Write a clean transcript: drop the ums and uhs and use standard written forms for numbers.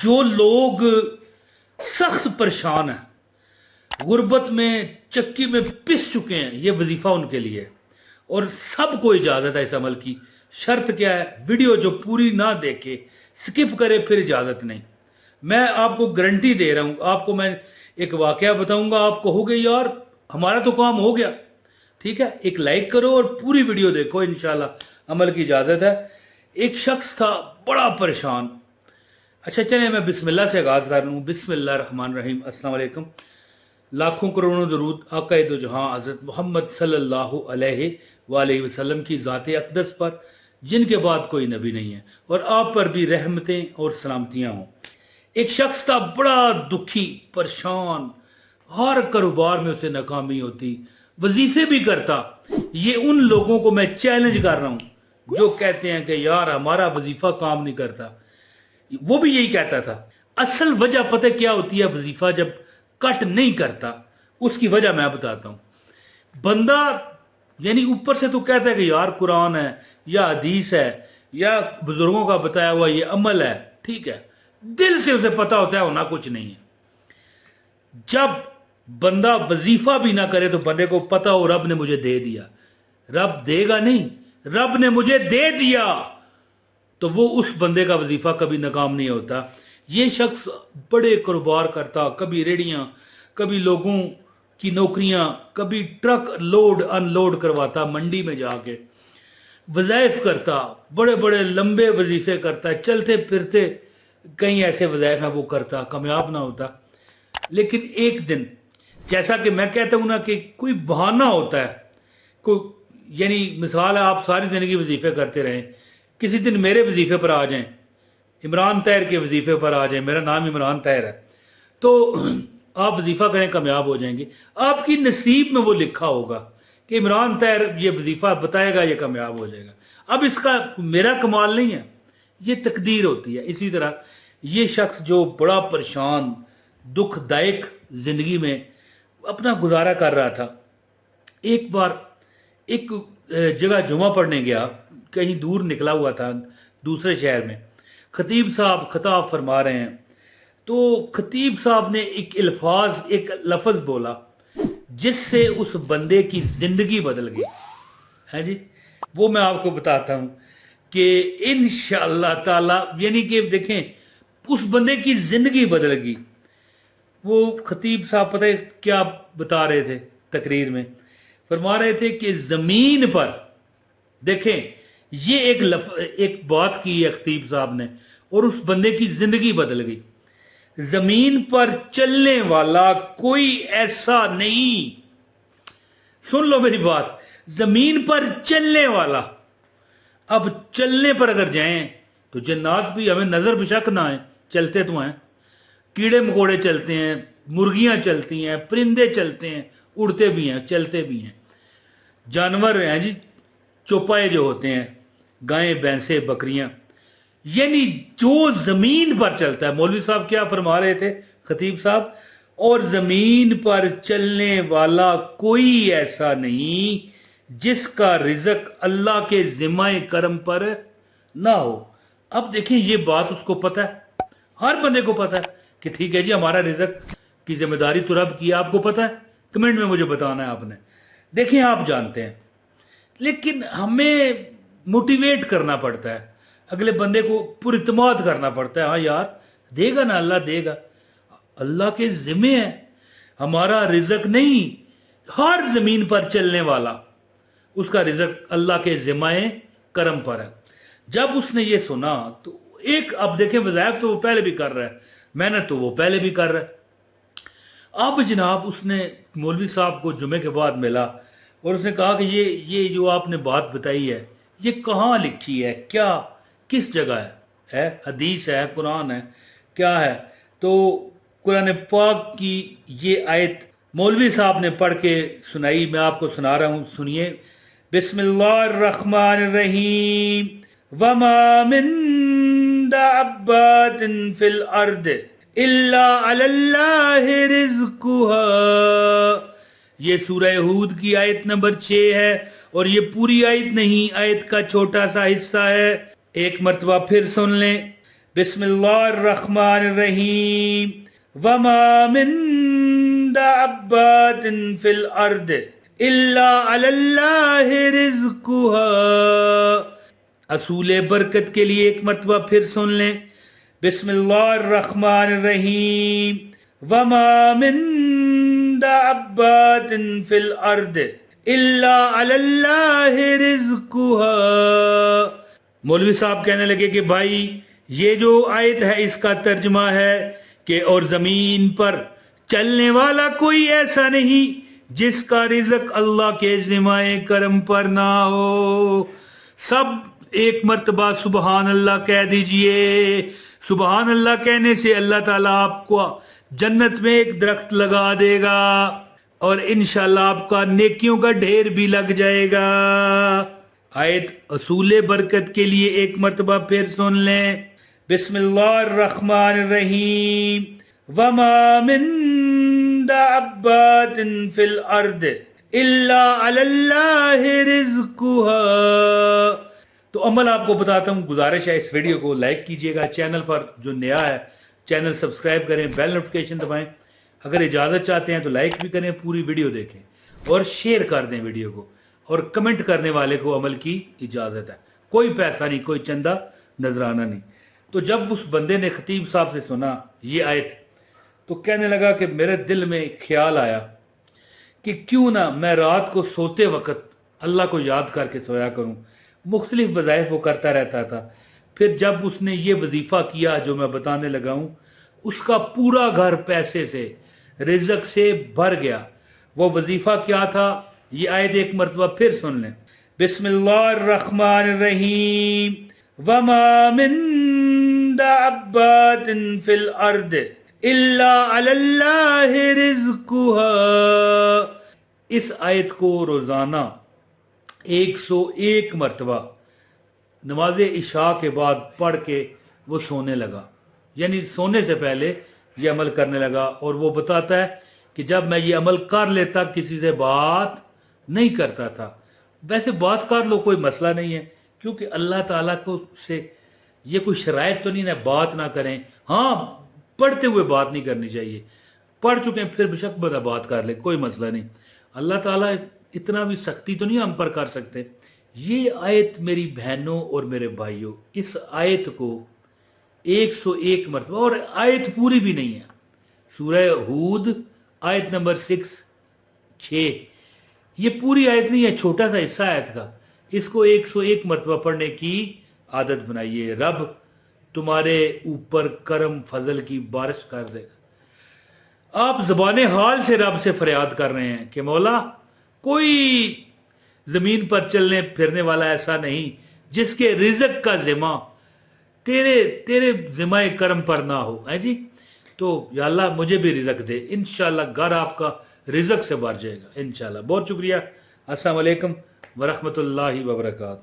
जो लोग सख्त परेशान हैं, गुर्बत में चक्की में पिस चुके हैं, ये वजीफा उनके लिए है। और सबको इजाजत है इस अमल की। शर्त क्या है? वीडियो जो पूरी ना देखे, स्किप करे, फिर इजाजत नहीं। मैं आपको गारंटी दे रहा हूं। आपको मैं एक वाकया बताऊंगा, आप कहोगे यार हमारा तो काम हो गया। ठीक है, एक लाइक करो और पूरी वीडियो देखो, इंशाल्लाह अमल की इजाजत है। एक शख्स था बड़ा परेशान। अच्छा चले मैं बिस्मिल्लाह से आगाज कर लूँ। बिस्मिल्लाह रहमान रहीम। अस्सलाम वालेकुम। लाखों करोड़ों दरूद आका दो जहां हज़रत मोहम्मद सल्लल्लाहु अलैहि वसल्लम की ज़ात अक़दस पर, जिनके बाद कोई नबी नहीं है, और आप पर भी रहमतें और सलामतियां हों। एक शख्स था बड़ा दुखी, परेशान, हर कारोबार में उसे नाकामी होती, वजीफे भी करता। ये उन लोगों को मैं चैलेंज कर रहा हूं जो कहते हैं कि यार हमारा वजीफा काम नहीं करता। वो भी यही कहता था। असल वजह पता क्या होती है? वजीफा जब कट नहीं करता, उसकी वजह मैं बताता हूं। बंदा यानी ऊपर से तो कहता है कि यार कुरान है या हदीस है या बुजुर्गों का बताया हुआ ये अमल है, ठीक है, दिल से उसे पता होता है होना कुछ नहीं है। जब बंदा वजीफा भी ना करे तो बंदे को पता हो रब ने मुझे दे दिया, रब देगा नहीं, रब ने मुझे दे दिया, तो वो उस बंदे का वजीफा कभी नाकाम नहीं होता। ये शख्स बड़े कारोबार करता, कभी रेडियां, कभी लोगों की नौकरियां, कभी ट्रक लोड अनलोड करवाता, मंडी में जाके वज़ाइफ करता, बड़े बड़े लंबे वजीफे करता, चलते फिरते कई ऐसे वज़ाइफ हैं वो करता, कामयाब ना होता। लेकिन एक दिन, जैसा कि मैं कहता हूं ना कि कोई बहाना होता है, कोई यानी मिसाल है आप सारी जिंदगी वजीफे करते रहें, किसी दिन मेरे वजीफे पर आ जाएं, इमरान तैर के वजीफे पर आ जाएं, मेरा नाम इमरान तैर है, तो आप वजीफा करें, कामयाब हो जाएंगे। आपकी नसीब में वो लिखा होगा कि इमरान तैर ये वजीफा बताएगा, ये कामयाब हो जाएगा। अब इसका मेरा कमाल नहीं है, ये तकदीर होती है। इसी तरह ये शख्स जो बड़ा परेशान, दुखदायक जिंदगी में अपना गुजारा कर रहा था, एक बार एक जगह जुमा पढ़ने गया, कहीं दूर निकला हुआ था दूसरे शहर में। खतीब साहब खताब फरमा रहे हैं, तो खतीब साहब ने एक अल्फाज, एक लफ्ज बोला जिससे उस बंदे की जिंदगी बदल गई है जी। वो मैं आपको बताता हूं कि इंशाअल्लाह ताला, यानी कि देखें उस बंदे की जिंदगी बदल गई। वो खतीब साहब पता है क्या बता रहे थे तकरीर में? फरमा रहे थे कि जमीन पर, देखें ये एक बात की है खतीब साहब ने, और उस बंदे की जिंदगी बदल गई। जमीन पर चलने वाला कोई ऐसा नहीं, सुन लो मेरी बात, जमीन पर चलने वाला। अब चलने पर अगर जाएं तो जन्नात भी हमें नजर बेशक ना आए, चलते तो हैं, कीड़े मकोड़े चलते हैं, मुर्गियां चलती हैं, परिंदे चलते हैं, उड़ते भी हैं, चलते भी हैं, जानवर हैं जी, चौपाए जो होते हैं, गायें, भैंसे, बकरियां, यानी जो जमीन पर चलता है। मौलवी साहब क्या फरमा रहे थे खतीब साहब? और जमीन पर चलने वाला कोई ऐसा नहीं जिसका रिज़्क अल्लाह के ज़िम्मे करम पर ना हो। अब देखें ये बात उसको पता है, हर बंदे को पता है कि ठीक है जी हमारा रिज़्क की जिम्मेदारी तो रब की, आपको पता है, कमेंट में मुझे बताना है आपने। देखें आप जानते हैं, लेकिन हमें मोटिवेट करना पड़ता है, अगले बंदे को पुरितमाद करना पड़ता है। हाँ यार देगा ना, अल्लाह देगा, अल्लाह के जिम्मे है, हमारा रिज़्क नहीं। हर जमीन पर चलने वाला, उसका रिज़्क अल्लाह के जिम्मे करम पर है। जब उसने ये सुना तो एक, अब देखें वज़ाइफ तो वो पहले भी कर रहा है, मेहनत तो वो पहले भी कर रहा है। अब जनाब उसने मौलवी साहब को जुमे के बाद मिला और उसने कहा कि ये जो आपने बात बताई है ये कहाँ लिखी है, क्या किस जगह है हदीस है, कुरान है, क्या है? तो कुरान पाक की ये आयत मौलवी साहब ने पढ़ के सुनाई, मैं आपको सुना रहा हूँ, सुनिए। बिस्मिल्लाहिर्रहमानिर्रहीम। वमा मिन दाब्बातिन फिल अर्द इल्ला अलल्लाहि रिज़्कुहा। ये सूरह हूद की आयत नंबर 6 है और ये पूरी आयत नहीं, आयत का छोटा सा हिस्सा है। एक मर्तबा फिर सुन लें। बिस्मिल्लाहिर्रहमानिर्रहीम वमा मिन दाब्बातिन फिल अर्द इल्ला अलल्लाहि रिज़्कुहा। असूले बरकत के लिए एक मरतबा फिर सुन लें, बिस्मिल्लाहिर्रहमानिर्रहीम वमा मिन दाब्बातिन फिल अर्द इल्ला अलल्लाहि रिज़्कुहा। मौलवी साहब कहने लगे कि भाई ये जो आयत है इसका तर्जमा है कि और जमीन पर चलने वाला कोई ऐसा नहीं जिसका रिज़्क अल्लाह के ज़िम्मे करम पर ना हो। सब एक मर्तबा सुबहान अल्लाह कह दीजिए। सुबहान अल्लाह कहने से अल्लाह ताला आपको जन्नत में एक दरख्त लगा देगा और इंशाल्लाह आपका नेकियों का ढेर भी लग जाएगा। आयत असूले बरकत के लिए एक मर्तबा फिर सुन लें, बिस्मिल्लाहिर्रहमानिर्रहीम वमा मिन दाब्बातिन फिल अर्द इल्ला अलल्लाहि रिज़्कुहा। तो अमल आपको बताता हूँ, गुजारिश है इस वीडियो को लाइक कीजिएगा, चैनल पर जो नया है चैनल सब्सक्राइब करें, बेल नोटिफिकेशन दबाएं, अगर इजाज़त चाहते हैं तो लाइक भी करें, पूरी वीडियो देखें और शेयर कर दें वीडियो को, और कमेंट करने वाले को अमल की इजाज़त है, कोई पैसा नहीं, कोई चंदा नजराना नहीं। तो जब उस बंदे ने खतीब साहब से सुना ये आयत तो कहने लगा कि मेरे दिल में ख्याल आया कि क्यों ना मैं रात को सोते वक्त अल्लाह को याद करके सोया करूं। मुख्तलिफ वज़ाइफ वो करता रहता था। फिर जब उसने ये वजीफ़ा किया जो मैं बताने लगा हूं, उसका पूरा घर पैसे से रिज़्क से भर गया। वो वजीफ़ा क्या था, ये आयत एक मरतबा फिर सुन लें, बिस्मिल्लाहिर्रहमानिर्रहीम वमा मिन दाब्बातिन फिल अर्द इल्ला अलल्लाहि रिज़्कुहा। इस आयत को रोजाना 101 मरतबा नमाज इशा के बाद पढ़ के वो सोने लगा, यानी सोने से पहले ये अमल करने लगा। और वो बताता है कि जब मैं ये अमल कर लेता किसी से बात नहीं करता था। वैसे बात कर लो, कोई मसला नहीं है, क्योंकि अल्लाह ताला को से ये कोई शरायत तो नहीं है बात ना करें। हाँ, पढ़ते हुए बात नहीं करनी चाहिए, पढ़ चुके हैं फिर बेशक बता बात कर ले, कोई मसला नहीं। अल्लाह ताला इतना भी सख्ती तो नहीं हम पर कर सकते। ये आयत मेरी बहनों और मेरे भाइयों, इस आयत को 101 मरतबा, और आयत पूरी भी नहीं है, सूरह हूद आयत नंबर 6 ये पूरी आयत नहीं है, छोटा सा हिस्सा आयत का। इसको 101 मरतबा पढ़ने की आदत बनाइए, रब तुम्हारे ऊपर करम फजल की बारिश कर देगा। आप ज़बान हाल से रब से फरियाद कर रहे हैं कि मौला कोई जमीन पर चलने फिरने वाला ऐसा नहीं जिसके रिज़्क का जिम्मा तेरे जिम्मा करम पर ना हो, है जी। तो या अल्लाह मुझे भी रिज़्क दे, इंशाल्लाह घर आपका रिज़्क से भर जाएगा इंशाल्लाह। बहुत शुक्रिया। अस्सलाम वालेकुम व रहमतुल्लाहि व बरकातहू।